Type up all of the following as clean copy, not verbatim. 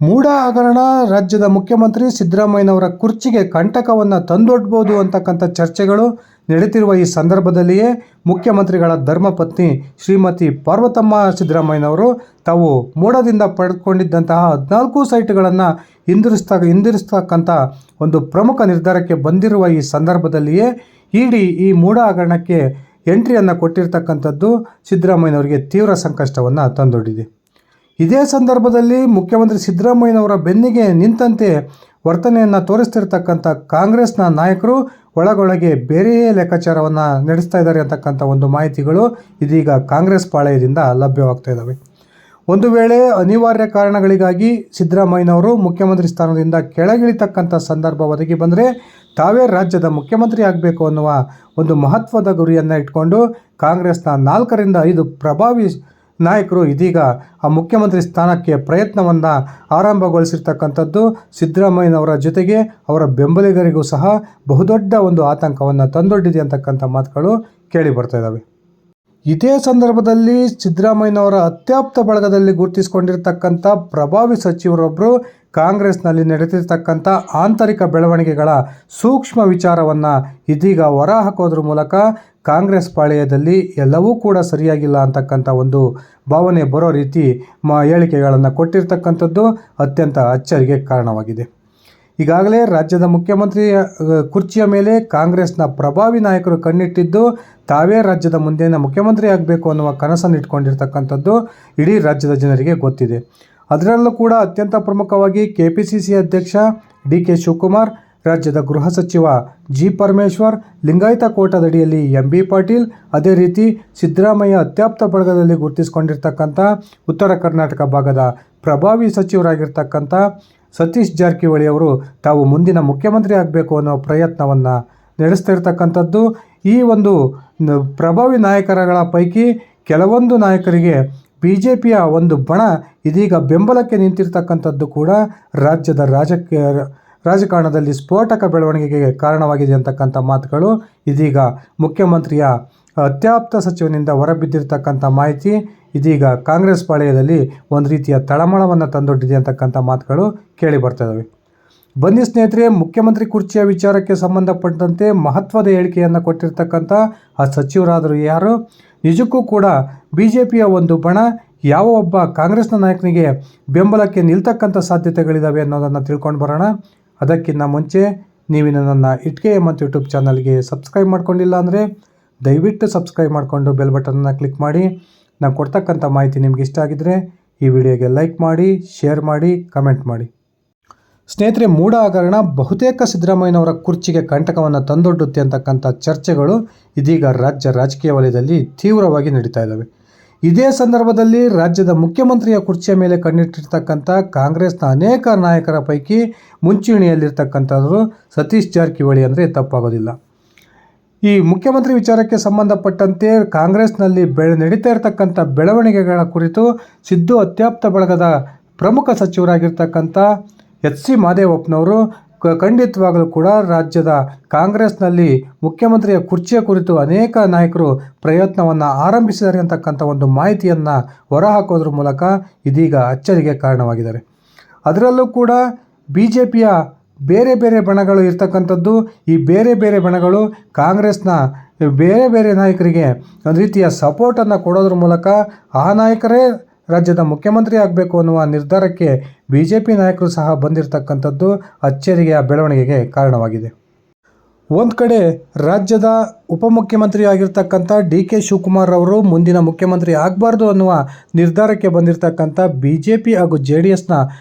ಮೂಢ ಹಗರಣ ರಾಜ್ಯದ ಮುಖ್ಯಮಂತ್ರಿ ಸಿದ್ದರಾಮಯ್ಯನವರ ಕುರ್ಚಿಗೆ ಕಂಟಕವನ್ನು ತಂದೊಡ್ಬೋದು ಅಂತಕ್ಕಂಥ ಚರ್ಚೆಗಳು ನಡೀತಿರುವ ಈ ಸಂದರ್ಭದಲ್ಲಿಯೇ ಮುಖ್ಯಮಂತ್ರಿಗಳ ಧರ್ಮಪತ್ನಿ ಶ್ರೀಮತಿ ಪಾರ್ವತಮ್ಮ ಸಿದ್ದರಾಮಯ್ಯನವರು ತಾವು ಮೂಢದಿಂದ ಪಡೆದುಕೊಂಡಿದ್ದಂತಹ 14 ಸೈಟ್ಗಳನ್ನು ಹಿಂದಿರುಗಿಸ್ತಕ್ಕಂಥ ಒಂದು ಪ್ರಮುಖ ನಿರ್ಧಾರಕ್ಕೆ ಬಂದಿರುವ ಈ ಸಂದರ್ಭದಲ್ಲಿಯೇ ಇಡಿ ಈ ಮೂಢ ಹಗರಣಕ್ಕೆ ಎಂಟ್ರಿಯನ್ನು ಕೊಟ್ಟಿರ್ತಕ್ಕಂಥದ್ದು ಸಿದ್ದರಾಮಯ್ಯನವರಿಗೆ ತೀವ್ರ ಸಂಕಷ್ಟವನ್ನು ತಂದೊಡ್ಡಿದೆ. ಇದೇ ಸಂದರ್ಭದಲ್ಲಿ ಮುಖ್ಯಮಂತ್ರಿ ಸಿದ್ದರಾಮಯ್ಯನವರ ಬೆನ್ನಿಗೆ ನಿಂತಂತೆ ವರ್ತನೆಯನ್ನು ತೋರಿಸ್ತಿರ್ತಕ್ಕಂಥ ಕಾಂಗ್ರೆಸ್ನ ನಾಯಕರು ಒಳಗೊಳಗೆ ಬೇರೆಯೇ ಲೆಕ್ಕಾಚಾರವನ್ನು ನಡೆಸ್ತಾ ಇದ್ದಾರೆ ಅಂತಕ್ಕಂಥ ಒಂದು ಮಾಹಿತಿಗಳು ಇದೀಗ ಕಾಂಗ್ರೆಸ್ ಪಾಳೆಯದಿಂದ ಲಭ್ಯವಾಗ್ತಾ ಇದ್ದಾವೆ. ಒಂದು ವೇಳೆ ಅನಿವಾರ್ಯ ಕಾರಣಗಳಿಗಾಗಿ ಸಿದ್ದರಾಮಯ್ಯನವರು ಮುಖ್ಯಮಂತ್ರಿ ಸ್ಥಾನದಿಂದ ಕೆಳಗಿಳಿತಕ್ಕಂಥ ಸಂದರ್ಭ ಒದಗಿ ಬಂದರೆ ತಾವೇ ರಾಜ್ಯದ ಮುಖ್ಯಮಂತ್ರಿ ಆಗಬೇಕು ಅನ್ನುವ ಒಂದು ಮಹತ್ವದ ಗುರಿಯನ್ನು ಇಟ್ಕೊಂಡು ಕಾಂಗ್ರೆಸ್ನ 4 ರಿಂದ 5 ಪ್ರಭಾವಿ ನಾಯಕರು ಇದೀಗ ಆ ಮುಖ್ಯಮಂತ್ರಿ ಸ್ಥಾನಕ್ಕೆ ಪ್ರಯತ್ನವನ್ನು ಆರಂಭಗೊಳಿಸಿರ್ತಕ್ಕಂಥದ್ದು ಸಿದ್ದರಾಮಯ್ಯನವರ ಜೊತೆಗೆ ಅವರ ಬೆಂಬಲಿಗರಿಗೂ ಸಹ ಬಹುದೊಡ್ಡ ಒಂದು ಆತಂಕವನ್ನು ತಂದೊಡ್ಡಿದೆ ಅಂತಕ್ಕಂಥ ಮಾತುಗಳು ಕೇಳಿ ಬರ್ತಾ ಇದ್ದಾವೆ. ಇದೇ ಸಂದರ್ಭದಲ್ಲಿ ಸಿದ್ದರಾಮಯ್ಯನವರ ಅತ್ಯಾಪ್ತ ಬಳಗದಲ್ಲಿ ಗುರುತಿಸಿಕೊಂಡಿರ್ತಕ್ಕಂಥ ಪ್ರಭಾವಿ ಸಚಿವರೊಬ್ಬರು ಕಾಂಗ್ರೆಸ್ನಲ್ಲಿ ನಡೆದಿರ್ತಕ್ಕಂಥ ಆಂತರಿಕ ಬೆಳವಣಿಗೆಗಳ ಸೂಕ್ಷ್ಮ ವಿಚಾರವನ್ನು ಇದೀಗ ಹೊರಹಾಕೋದ್ರ ಮೂಲಕ ಕಾಂಗ್ರೆಸ್ ಪಾಳೆಯದಲ್ಲಿ ಎಲ್ಲವೂ ಕೂಡ ಸರಿಯಾಗಿಲ್ಲ ಅಂತಕ್ಕಂಥ ಒಂದು ಭಾವನೆ ಬರೋ ರೀತಿ ಹೇಳಿಕೆಗಳನ್ನು ಕೊಟ್ಟಿರ್ತಕ್ಕಂಥದ್ದು ಅತ್ಯಂತ ಅಚ್ಚರಿಗೆ ಕಾರಣವಾಗಿದೆ. ಈಗಾಗಲೇ ರಾಜ್ಯದ ಮುಖ್ಯಮಂತ್ರಿ ಕುರ್ಚಿಯ ಮೇಲೆ ಕಾಂಗ್ರೆಸ್ನ ಪ್ರಭಾವಿ ನಾಯಕರು ಕಣ್ಣಿಟ್ಟಿದ್ದು ತಾವೇ ರಾಜ್ಯದ ಮುಂದಿನ ಮುಖ್ಯಮಂತ್ರಿ ಆಗಬೇಕು ಅನ್ನುವ ಕನಸನ್ನು ಇಟ್ಕೊಂಡಿರ್ತಕ್ಕಂಥದ್ದು ಇಡೀ ರಾಜ್ಯದ ಜನರಿಗೆ ಗೊತ್ತಿದೆ. ಅದರಲ್ಲೂ ಕೂಡ ಅತ್ಯಂತ ಪ್ರಮುಖವಾಗಿ ಕೆಪಿಸಿಸಿ ಅಧ್ಯಕ್ಷ ಡಿ.ಕೆ. ಶಿವಕುಮಾರ್, ರಾಜ್ಯದ ಗೃಹ ಸಚಿವ ಜಿ. ಪರಮೇಶ್ವರ್, ಲಿಂಗಾಯತ ಕೋಟಾದಡಿಯಲ್ಲಿ ಎಂ.ಬಿ. ಪಾಟೀಲ್, ಅದೇ ರೀತಿ ಸಿದ್ದರಾಮಯ್ಯ ಅತ್ಯಾಪ್ತ ಬಳಗದಲ್ಲಿ ಗುರುತಿಸಿಕೊಂಡಿರ್ತಕ್ಕಂಥ ಉತ್ತರ ಕರ್ನಾಟಕ ಭಾಗದ ಪ್ರಭಾವಿ ಸಚಿವರಾಗಿರ್ತಕ್ಕಂಥ ಸತೀಶ್ ಜಾರಕಿಹೊಳಿ ಅವರು ತಾವು ಮುಂದಿನ ಮುಖ್ಯಮಂತ್ರಿ ಆಗಬೇಕು ಅನ್ನೋ ಪ್ರಯತ್ನವನ್ನು ನಡೆಸ್ತಾ ಇರ್ತಕ್ಕಂಥದ್ದು. ಈ ಒಂದು ಪ್ರಭಾವಿ ನಾಯಕರುಗಳ ಪೈಕಿ ಕೆಲವೊಂದು ನಾಯಕರಿಗೆ BJPಯ ಒಂದು ಬಣ ಇದೀಗ ಬೆಂಬಲಕ್ಕೆ ನಿಂತಿರ್ತಕ್ಕಂಥದ್ದು ಕೂಡ ರಾಜ್ಯದ ರಾಜಕಾರಣದಲ್ಲಿ ಸ್ಫೋಟಕ ಬೆಳವಣಿಗೆಗೆ ಕಾರಣವಾಗಿದೆ ಅಂತಕ್ಕಂಥ ಮಾತುಗಳು ಇದೀಗ ಮುಖ್ಯಮಂತ್ರಿಯ ಅತ್ಯಾಪ್ತ ಸಚಿವನಿಂದ ಹೊರಬಿದ್ದಿರ್ತಕ್ಕಂಥ ಮಾಹಿತಿ ಇದೀಗ ಕಾಂಗ್ರೆಸ್ ಪಾಳೆಯದಲ್ಲಿ ಒಂದು ರೀತಿಯ ತಳಮಳವನ್ನು ತಂದೊಡ್ಡಿದೆ ಅಂತಕ್ಕಂಥ ಮಾತುಗಳು ಕೇಳಿ ಬರ್ತಾ ಇದ್ದಾವೆ. ಬನ್ನಿ ಸ್ನೇಹಿತರೆ, ಮುಖ್ಯಮಂತ್ರಿ ಕುರ್ಚಿಯ ವಿಚಾರಕ್ಕೆ ಸಂಬಂಧಪಟ್ಟಂತೆ ಮಹತ್ವದ ಹೇಳಿಕೆಯನ್ನು ಕೊಟ್ಟಿರ್ತಕ್ಕಂಥ ಆ ಸಚಿವರಾದರು ಯಾರು, ನಿಜಕ್ಕೂ ಕೂಡ BJPಯ ಒಂದು ಬಣ ಯಾವ ಒಬ್ಬ ಕಾಂಗ್ರೆಸ್ನ ನಾಯಕನಿಗೆ ಬೆಂಬಲಕ್ಕೆ ನಿಲ್ತಕ್ಕಂಥ ಸಾಧ್ಯತೆಗಳಿದ್ದಾವೆ ಅನ್ನೋದನ್ನು ತಿಳ್ಕೊಂಡು ಬರೋಣ. ಅದಕ್ಕಿಂತ ಮುಂಚೆ ನೀವಿನ್ನು ನನ್ನ ಇಟ್ಕೆ ಮತ್ತು ಯೂಟ್ಯೂಬ್ ಚಾನಲ್ಗೆ ಸಬ್ಸ್ಕ್ರೈಬ್ ಮಾಡ್ಕೊಂಡಿಲ್ಲ ಅಂದರೆ ದಯವಿಟ್ಟು ಸಬ್ಸ್ಕ್ರೈಬ್ ಮಾಡಿಕೊಂಡು ಬೆಲ್ ಬಟನನ್ನು ಕ್ಲಿಕ್ ಮಾಡಿ. ನಾನು ಕೊಡ್ತಕ್ಕಂಥ ಮಾಹಿತಿ ನಿಮ್ಗೆ ಇಷ್ಟ ಆಗಿದ್ದರೆ ಈ ವಿಡಿಯೋಗೆ ಲೈಕ್ ಮಾಡಿ, ಶೇರ್ ಮಾಡಿ, ಕಮೆಂಟ್ ಮಾಡಿ. ಸ್ನೇಹಿತರೆ, ಮೂಢ ಹಗರಣ ಬಹುತೇಕ ಸಿದ್ದರಾಮಯ್ಯನವರ ಕುರ್ಚಿಗೆ ಕಂಟಕವನ್ನು ತಂದೊಡ್ಡುತ್ತೆ ಅಂತಕ್ಕಂಥ ಚರ್ಚೆಗಳು ಇದೀಗ ರಾಜ್ಯ ರಾಜಕೀಯ ವಲಯದಲ್ಲಿ ತೀವ್ರವಾಗಿ ನಡೀತಾ ಇದ್ದಾವೆ. ಇದೇ ಸಂದರ್ಭದಲ್ಲಿ ರಾಜ್ಯದ ಮುಖ್ಯಮಂತ್ರಿಯ ಕುರ್ಚಿಯ ಮೇಲೆ ಕಣ್ಣಿಟ್ಟಿರ್ತಕ್ಕಂಥ ಕಾಂಗ್ರೆಸ್ನ ಅನೇಕ ನಾಯಕರ ಪೈಕಿ ಮುಂಚೂಣಿಯಲ್ಲಿರ್ತಕ್ಕಂಥವರು ಸತೀಶ್ ಜಾರಕಿಹೊಳಿ ಅಂದರೆ ತಪ್ಪಾಗೋದಿಲ್ಲ. ಈ ಮುಖ್ಯಮಂತ್ರಿ ವಿಚಾರಕ್ಕೆ ಸಂಬಂಧಪಟ್ಟಂತೆ ಕಾಂಗ್ರೆಸ್ನಲ್ಲಿ ನಡೀತಾ ಇರತಕ್ಕಂಥ ಬೆಳವಣಿಗೆಗಳ ಕುರಿತು ಸಿದ್ದು ಅತ್ಯಾಪ್ತ ಬಳಗದ ಪ್ರಮುಖ ಸಚಿವರಾಗಿರ್ತಕ್ಕಂಥ H.C. ಮಾದೇವಪ್ಪನವರು ಖಂಡಿತವಾಗಲೂ ಕೂಡ ರಾಜ್ಯದ ಕಾಂಗ್ರೆಸ್ನಲ್ಲಿ ಮುಖ್ಯಮಂತ್ರಿಯ ಕುರ್ಚಿಯ ಕುರಿತು ಅನೇಕ ನಾಯಕರು ಪ್ರಯತ್ನವನ್ನು ಆರಂಭಿಸಿದ್ದಾರೆ ಅಂತಕ್ಕಂಥ ಒಂದು ಮಾಹಿತಿಯನ್ನು ಹೊರಹಾಕೋದ್ರ ಮೂಲಕ ಇದೀಗ ಅಚ್ಚರಿಗೆ ಕಾರಣವಾಗಿದ್ದಾರೆ. ಅದರಲ್ಲೂ ಕೂಡ BJPಯ ಬೇರೆ ಬೇರೆ ಬಣಗಳು ಇರ್ತಕ್ಕಂಥದ್ದು. ಈ ಬೇರೆ ಬೇರೆ ಬಣಗಳು ಕಾಂಗ್ರೆಸ್ನ ಬೇರೆ ಬೇರೆ ನಾಯಕರಿಗೆ ಒಂದು ರೀತಿಯ ಸಪೋರ್ಟನ್ನು ಕೊಡೋದ್ರ ಮೂಲಕ ಆ ನಾಯಕರೇ ರಾಜ್ಯದ ಮುಖ್ಯಮಂತ್ರಿ ಆಗಬೇಕು ಅನ್ನುವ ನಿರ್ಧಾರಕ್ಕೆ BJP ನಾಯಕರು ಸಹ ಬಂದಿರತಕ್ಕಂಥದ್ದು ಅಚ್ಚರಿಯ ಬೆಳವಣಿಗೆಗೆ ಕಾರಣವಾಗಿದೆ. ಒಂದು ಕಡೆ ರಾಜ್ಯದ ಉಪಮುಖ್ಯಮಂತ್ರಿ ಆಗಿರ್ತಕ್ಕಂಥ ಡಿ.ಕೆ. ಶಿವಕುಮಾರ್ ಅವರು ಮುಂದಿನ ಮುಖ್ಯಮಂತ್ರಿ ಆಗಬಾರ್ದು ಅನ್ನುವ ನಿರ್ಧಾರಕ್ಕೆ ಬಂದಿರತಕ್ಕಂಥ BJP ಹಾಗೂ JDSನ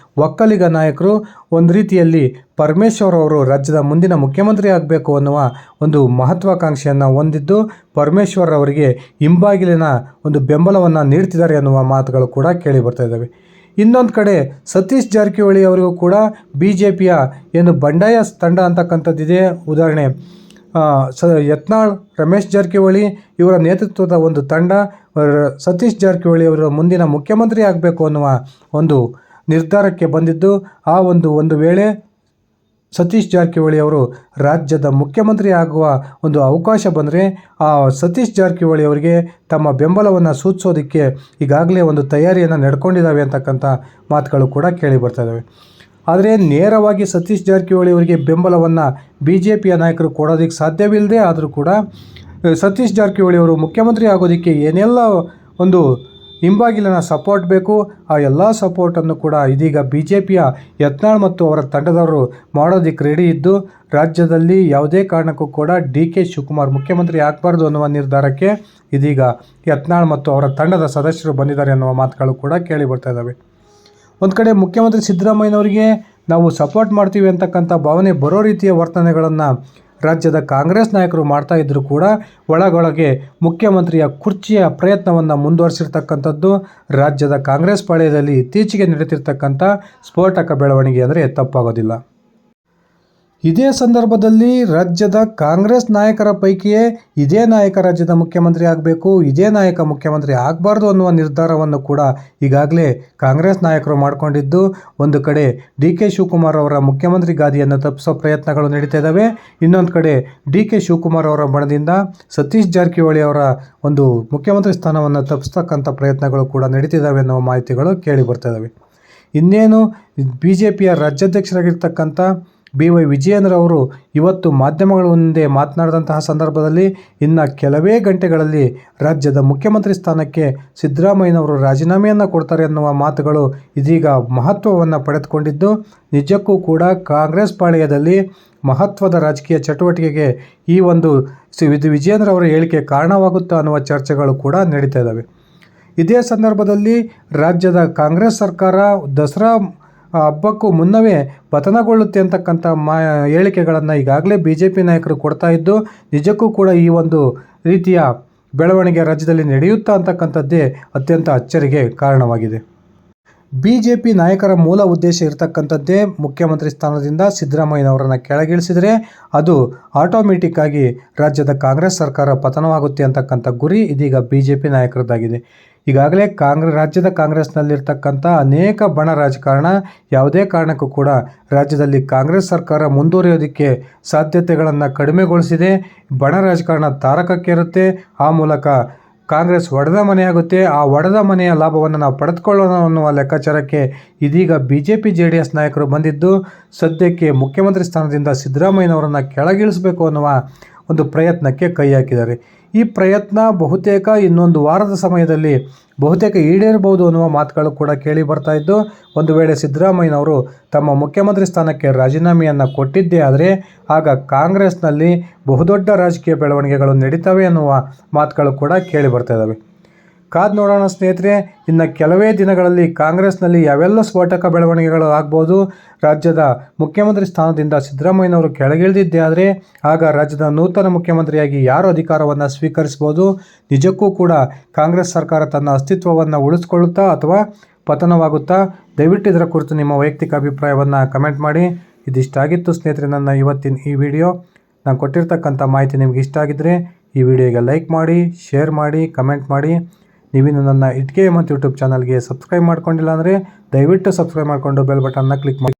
ಒಕ್ಕಲಿಗ ನಾಯಕರು ಒಂದು ರೀತಿಯಲ್ಲಿ ಪರಮೇಶ್ವರ್ ಅವರು ರಾಜ್ಯದ ಮುಂದಿನ ಮುಖ್ಯಮಂತ್ರಿ ಆಗಬೇಕು ಅನ್ನುವ ಒಂದು ಮಹತ್ವಾಕಾಂಕ್ಷೆಯನ್ನು ಹೊಂದಿದ್ದು ಪರಮೇಶ್ವರ್ ಅವರಿಗೆ ಹಿಂಬಾಗಿಲಿನ ಒಂದು ಬೆಂಬಲವನ್ನು ನೀಡ್ತಿದ್ದಾರೆ ಅನ್ನುವ ಮಾತುಗಳು ಕೂಡ ಕೇಳಿ ಬರ್ತಾ ಇದ್ದಾವೆ. ಇನ್ನೊಂದು ಕಡೆ ಸತೀಶ್ ಜಾರಕಿಹೊಳಿ ಅವರಿಗೂ ಕೂಡ BJPಯ ಏನು ಬಂಡಾಯ ತಂಡ ಅಂತಕ್ಕಂಥದ್ದಿದೆ. ಉದಾಹರಣೆ ಯತ್ನಾಳ್, ರಮೇಶ್ ಜಾರಕಿಹೊಳಿ ಇವರ ನೇತೃತ್ವದ ಒಂದು ತಂಡ ಸತೀಶ್ ಜಾರಕಿಹೊಳಿ ಅವರ ಮುಂದಿನ ಮುಖ್ಯಮಂತ್ರಿ ಆಗಬೇಕು ಅನ್ನುವ ಒಂದು ನಿರ್ಧಾರಕ್ಕೆ ಬಂದಿದ್ದು, ಆ ಒಂದು ವೇಳೆ ಸತೀಶ್ ಜಾರಕಿಹೊಳಿ ಅವರು ರಾಜ್ಯದ ಮುಖ್ಯಮಂತ್ರಿ ಆಗುವ ಒಂದು ಅವಕಾಶ ಬಂದರೆ ಆ ಸತೀಶ್ ಜಾರಕಿಹೊಳಿ ಅವರಿಗೆ ತಮ್ಮ ಬೆಂಬಲವನ್ನು ಸೂಚಿಸೋದಕ್ಕೆ ಈಗಾಗಲೇ ಒಂದು ತಯಾರಿಯನ್ನು ನಡ್ಕೊಂಡಿದ್ದಾವೆ ಅಂತಕ್ಕಂಥ ಮಾತುಗಳು ಕೂಡ ಕೇಳಿ ಬರ್ತಾ ಇದ್ದಾವೆ. ಆದರೆ ನೇರವಾಗಿ ಸತೀಶ್ ಜಾರಕಿಹೊಳಿ ಅವರಿಗೆ ಬೆಂಬಲವನ್ನು BJPಯ ನಾಯಕರು ಕೊಡೋದಕ್ಕೆ ಸಾಧ್ಯವಿಲ್ಲದೆ ಆದರೂ ಕೂಡ ಸತೀಶ್ ಜಾರಕಿಹೊಳಿ ಅವರು ಮುಖ್ಯಮಂತ್ರಿ ಆಗೋದಕ್ಕೆ ಏನೆಲ್ಲ ಒಂದು ಹಿಂಬಾಗಿಲಿನ ಸಪೋರ್ಟ್ ಬೇಕು, ಆ ಎಲ್ಲ ಸಪೋರ್ಟನ್ನು ಕೂಡ ಇದೀಗ BJPಯ ಯತ್ನಾಳ್ ಮತ್ತು ಅವರ ತಂಡದವರು ಮಾಡೋದಕ್ಕೆ ರೆಡಿ ಇದ್ದು, ರಾಜ್ಯದಲ್ಲಿ ಯಾವುದೇ ಕಾರಣಕ್ಕೂ ಕೂಡ DK ಶಿವಕುಮಾರ್ ಮುಖ್ಯಮಂತ್ರಿ ಆಗಬಾರ್ದು ಅನ್ನುವ ನಿರ್ಧಾರಕ್ಕೆ ಇದೀಗ ಯತ್ನಾಳ್ ಮತ್ತು ಅವರ ತಂಡದ ಸದಸ್ಯರು ಬಂದಿದ್ದಾರೆ ಅನ್ನುವ ಮಾತುಗಳು ಕೂಡ ಕೇಳಿ ಬರ್ತಾ ಇದ್ದಾವೆ. ಒಂದು ಕಡೆ ಮುಖ್ಯಮಂತ್ರಿ ಸಿದ್ದರಾಮಯ್ಯನವರಿಗೆ ನಾವು ಸಪೋರ್ಟ್ ಮಾಡ್ತೀವಿ ಅಂತಕ್ಕಂಥ ಭಾವನೆ ಬರೋ ರೀತಿಯ ವರ್ತನೆಗಳನ್ನು ರಾಜ್ಯದ ಕಾಂಗ್ರೆಸ್ ನಾಯಕರು ಮಾಡ್ತಾ ಇದ್ದರೂ ಕೂಡ ಒಳಗೊಳಗೆ ಮುಖ್ಯಮಂತ್ರಿಯ ಕುರ್ಚಿಯ ಪ್ರಯತ್ನವನ್ನು ಮುಂದುವರಿಸಿರ್ತಕ್ಕಂಥದ್ದು ರಾಜ್ಯದ ಕಾಂಗ್ರೆಸ್ ಪಾಳ್ಯದಲ್ಲಿ ಇತ್ತೀಚೆಗೆ ನಡೀತಿರ್ತಕ್ಕಂಥ ಸ್ಫೋಟಕ ಬೆಳವಣಿಗೆ ಅಂದರೆ ತಪ್ಪಾಗೋದಿಲ್ಲ. ಇದೇ ಸಂದರ್ಭದಲ್ಲಿ ರಾಜ್ಯದ ಕಾಂಗ್ರೆಸ್ ನಾಯಕರ ಪೈಕಿಯೇ ಇದೇ ನಾಯಕ ರಾಜ್ಯದ ಮುಖ್ಯಮಂತ್ರಿ ಆಗಬೇಕು, ಇದೇ ನಾಯಕ ಮುಖ್ಯಮಂತ್ರಿ ಆಗಬಾರ್ದು ಅನ್ನುವ ನಿರ್ಧಾರವನ್ನು ಕೂಡ ಈಗಾಗಲೇ ಕಾಂಗ್ರೆಸ್ ನಾಯಕರು ಮಾಡಿಕೊಂಡಿದ್ದು, ಒಂದು ಕಡೆ DK ಶಿವಕುಮಾರ್ ಅವರ ಮುಖ್ಯಮಂತ್ರಿ ಗಾದಿಯನ್ನು ತಪ್ಪಿಸೋ ಪ್ರಯತ್ನಗಳು ನಡೀತಾ ಇದ್ದಾವೆ. ಇನ್ನೊಂದು ಕಡೆ DK ಶಿವಕುಮಾರ್ ಅವರ ಬಣದಿಂದ ಸತೀಶ್ ಜಾರಕಿಹೊಳಿ ಅವರ ಒಂದು ಮುಖ್ಯಮಂತ್ರಿ ಸ್ಥಾನವನ್ನು ತಪ್ಪಿಸ್ತಕ್ಕಂಥ ಪ್ರಯತ್ನಗಳು ಕೂಡ ನಡೀತಿದ್ದಾವೆ ಅನ್ನುವ ಮಾಹಿತಿಗಳು ಕೇಳಿ ಬರ್ತಾ ಇದ್ದಾವೆ. ಇನ್ನೇನು BJPಯ ರಾಜ್ಯಾಧ್ಯಕ್ಷರಾಗಿರ್ತಕ್ಕಂಥ BY ವಿಜಯೇಂದ್ರ ಅವರು ಇವತ್ತು ಮಾಧ್ಯಮಗಳ ಮುಂದೆ ಮಾತನಾಡಿದಂತಹ ಸಂದರ್ಭದಲ್ಲಿ ಇನ್ನು ಕೆಲವೇ ಗಂಟೆಗಳಲ್ಲಿ ರಾಜ್ಯದ ಮುಖ್ಯಮಂತ್ರಿ ಸ್ಥಾನಕ್ಕೆ ಸಿದ್ದರಾಮಯ್ಯನವರು ರಾಜೀನಾಮೆಯನ್ನು ಕೊಡ್ತಾರೆ ಅನ್ನುವ ಮಾತುಗಳು ಇದೀಗ ಮಹತ್ವವನ್ನು ಪಡೆದುಕೊಂಡಿದ್ದು, ನಿಜಕ್ಕೂ ಕೂಡ ಕಾಂಗ್ರೆಸ್ ಪಾಳ್ಯದಲ್ಲಿ ಮಹತ್ವದ ರಾಜಕೀಯ ಚಟುವಟಿಕೆಗೆ ಈ ಒಂದು ವಿಜಯೇಂದ್ರ ಅವರ ಹೇಳಿಕೆ ಕಾರಣವಾಗುತ್ತಾ ಅನ್ನುವ ಚರ್ಚೆಗಳು ಕೂಡ ನಡೀತಾ ಇದ್ದಾವೆ. ಇದೇ ಸಂದರ್ಭದಲ್ಲಿ ರಾಜ್ಯದ ಕಾಂಗ್ರೆಸ್ ಸರ್ಕಾರ ದಸರಾ ಹಬ್ಬಕ್ಕೂ ಮುನ್ನವೇ ಪತನಗೊಳ್ಳುತ್ತೆ ಅಂತಕ್ಕಂಥ ಹೇಳಿಕೆಗಳನ್ನು ಈಗಾಗಲೇ BJP ನಾಯಕರು ಕೊಡ್ತಾ ಇದ್ದು, ನಿಜಕ್ಕೂ ಕೂಡ ಈ ಒಂದು ರೀತಿಯ ಬೆಳವಣಿಗೆ ರಾಜ್ಯದಲ್ಲಿ ನಡೆಯುತ್ತಾ ಅಂತಕ್ಕಂಥದ್ದೇ ಅತ್ಯಂತ ಅಚ್ಚರಿಗೆ ಕಾರಣವಾಗಿದೆ. BJP ನಾಯಕರ ಮೂಲ ಉದ್ದೇಶ ಇರತಕ್ಕಂಥದ್ದೇ ಮುಖ್ಯಮಂತ್ರಿ ಸ್ಥಾನದಿಂದ ಸಿದ್ದರಾಮಯ್ಯನವರನ್ನು ಕೆಳಗಿಳಿಸಿದರೆ ಅದು ಆಟೋಮೆಟಿಕ್ ಆಗಿ ರಾಜ್ಯದ ಕಾಂಗ್ರೆಸ್ ಸರ್ಕಾರ ಪತನವಾಗುತ್ತೆ ಅಂತಕ್ಕಂಥ ಗುರಿ ಇದೀಗ BJP ನಾಯಕರದ್ದಾಗಿದೆ. ಈಗಾಗಲೇ ರಾಜ್ಯದ ಕಾಂಗ್ರೆಸ್ನಲ್ಲಿರ್ತಕ್ಕಂಥ ಅನೇಕ ಬಣ ರಾಜಕಾರಣ ಯಾವುದೇ ಕಾರಣಕ್ಕೂ ಕೂಡ ರಾಜ್ಯದಲ್ಲಿ ಕಾಂಗ್ರೆಸ್ ಸರ್ಕಾರ ಮುಂದುವರಿಯೋದಕ್ಕೆ ಸಾಧ್ಯತೆಗಳನ್ನು ಕಡಿಮೆಗೊಳಿಸಿದೆ. ಬಣ ರಾಜಕಾರಣ ತಾರಕಕ್ಕೇರುತ್ತೆ. ಆ ಮೂಲಕ ಕಾಂಗ್ರೆಸ್ ಒಡೆದ ಮನೆಯಾಗುತ್ತೆ. ಆ ಒಡೆದ ಮನೆಯ ಲಾಭವನ್ನು ನಾವು ಪಡೆದುಕೊಳ್ಳೋಣ ಅನ್ನುವ ಲೆಕ್ಕಾಚಾರಕ್ಕೆ ಇದೀಗ BJP JDS ನಾಯಕರು ಬಂದಿದ್ದು, ಸದ್ಯಕ್ಕೆ ಮುಖ್ಯಮಂತ್ರಿ ಸ್ಥಾನದಿಂದ ಸಿದ್ದರಾಮಯ್ಯನವರನ್ನು ಕೆಳಗಿಳಿಸಬೇಕು ಅನ್ನುವ ಒಂದು ಪ್ರಯತ್ನಕ್ಕೆ ಕೈ ಹಾಕಿದ್ದಾರೆ. ಈ ಪ್ರಯತ್ನ ಬಹುತೇಕ ಇನ್ನೊಂದು ವಾರದ ಸಮಯದಲ್ಲಿ ಬಹುತೇಕ ಈಡೇರಬಹುದು ಅನ್ನುವ ಮಾತುಗಳು ಕೂಡ ಕೇಳಿ ಬರ್ತಾ ಇದ್ದು, ಒಂದು ವೇಳೆ ಸಿದ್ದರಾಮಯ್ಯನವರು ತಮ್ಮ ಮುಖ್ಯಮಂತ್ರಿ ಸ್ಥಾನಕ್ಕೆ ರಾಜೀನಾಮೆಯನ್ನು ಕೊಟ್ಟಿದ್ದೇ ಆದರೆ ಆಗ ಕಾಂಗ್ರೆಸ್ನಲ್ಲಿ ಬಹುದೊಡ್ಡ ರಾಜಕೀಯ ಬೆಳವಣಿಗೆಗಳು ನಡೀತವೆ ಅನ್ನುವ ಮಾತುಗಳು ಕೂಡ ಕೇಳಿ ಬರ್ತಾ ಇದ್ದಾವೆ. ಕಾದು ನೋಡೋಣ ಸ್ನೇಹಿತರೆ, ಇನ್ನು ಕೆಲವೇ ದಿನಗಳಲ್ಲಿ ಕಾಂಗ್ರೆಸ್ನಲ್ಲಿ ಯಾವೆಲ್ಲ ಸ್ಫೋಟಕ ಬೆಳವಣಿಗೆಗಳು ಆಗ್ಬೋದು. ರಾಜ್ಯದ ಮುಖ್ಯಮಂತ್ರಿ ಸ್ಥಾನದಿಂದ ಸಿದ್ದರಾಮಯ್ಯನವರು ಕೆಳಗಿಳಿದಿದ್ದೇ ಆದರೆ ಆಗ ರಾಜ್ಯದ ನೂತನ ಮುಖ್ಯಮಂತ್ರಿಯಾಗಿ ಯಾರು ಅಧಿಕಾರವನ್ನು ಸ್ವೀಕರಿಸ್ಬೋದು. ನಿಜಕ್ಕೂ ಕೂಡ ಕಾಂಗ್ರೆಸ್ ಸರ್ಕಾರ ತನ್ನ ಅಸ್ತಿತ್ವವನ್ನು ಉಳಿಸ್ಕೊಳ್ಳುತ್ತಾ ಅಥವಾ ಪತನವಾಗುತ್ತಾ? ದಯವಿಟ್ಟು ಇದರ ಕುರಿತು ನಿಮ್ಮ ವೈಯಕ್ತಿಕ ಅಭಿಪ್ರಾಯವನ್ನು ಕಮೆಂಟ್ ಮಾಡಿ. ಇದಿಷ್ಟಾಗಿತ್ತು ಸ್ನೇಹಿತರೆ ನನ್ನ ಇವತ್ತಿನ ಈ ವಿಡಿಯೋ. ನಾನು ಕೊಟ್ಟಿರ್ತಕ್ಕಂಥ ಮಾಹಿತಿ ನಿಮಗೆ ಇಷ್ಟ ಆಗಿದ್ದರೆ ಈ ವಿಡಿಯೋಗೆ ಲೈಕ್ ಮಾಡಿ, ಶೇರ್ ಮಾಡಿ, ಕಮೆಂಟ್ ಮಾಡಿ. ನೀವಿನ್ನು ನನ್ನ ಇಟ್ಕೆ ಮತ್ತು ಯೂಟ್ಯೂಬ್ ಚಾನಲ್ಗೆ ಸಬ್ಸ್ಕ್ರೈಬ್ ಮಾಡ್ಕೊಂಡಿಲ್ಲ ಅಂದರೆ ದಯವಿಟ್ಟು ಸಬ್ಸ್ಕ್ರೈಬ್ ಮಾಡಿಕೊಂಡು ಬೆಲ್ ಬಟನ್ನ ಕ್ಲಿಕ್ ಮಾಡಿ.